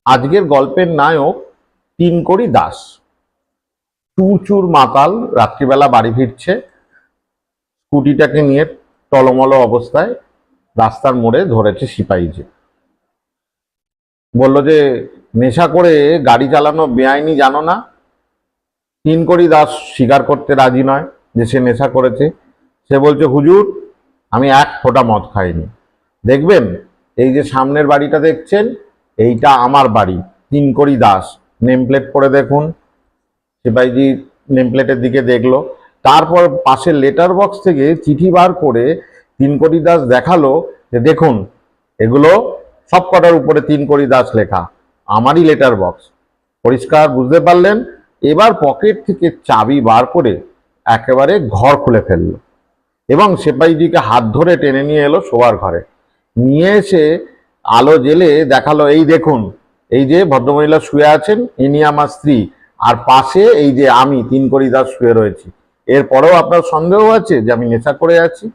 আজকের গল্পের নায়ক তিনকড়ি দাস। চুর মাতাল, রাত্রিবেলা বাড়ি ফিরছে, স্কুটিটাকে নিয়ে টলমল অবস্থায় রাস্তার মোড়ে ধরেছে সিপাহীজি। বলল যে নেশা করে গাড়ি চালানো বেআইনি জানো না? তিনকড়ি দাস স্বীকার করতে রাজি নয় যে সে নেশা করেছে। সে বলছে, হুজুর আমি এক ফোঁটা মদ খাইনি। দেখবেন এই যে সামনের বাড়িটা দেখছেন, এইটা আমার বাড়ি, তিনকড়ি দাস। নেম প্লেট পড়ে দেখুন। সিপাহীজি নেম প্লেটের দিকে দেখলো, তারপর পাশের লেটার বক্স থেকে চিঠি বার করে তিনকড়ি দাস দেখালো যে দেখুন, এগুলো সব কটার উপরে তিনকড়ি দাস লেখা, আমারই লেটার বক্স। পরিষ্কার বুঝতে পারলেন? এবার পকেট থেকে চাবি বার করে একেবারে ঘর খুলে ফেললো এবং সিপাহীজিকে হাত ধরে টেনে নিয়ে এলো শোবার ঘরে। নিয়ে এসে আলো জেলে দেখালো, এই দেখুন, এই যে ভদ্রমহিলা শুয়ে আছেন, ইনি আমার স্ত্রী, আর পাশে এই যে আমি তিনকড়ি দাস শুয়ে রয়েছি। এরপরেও আপনার সন্দেহ আছে যে আমি নেশা করে আছি?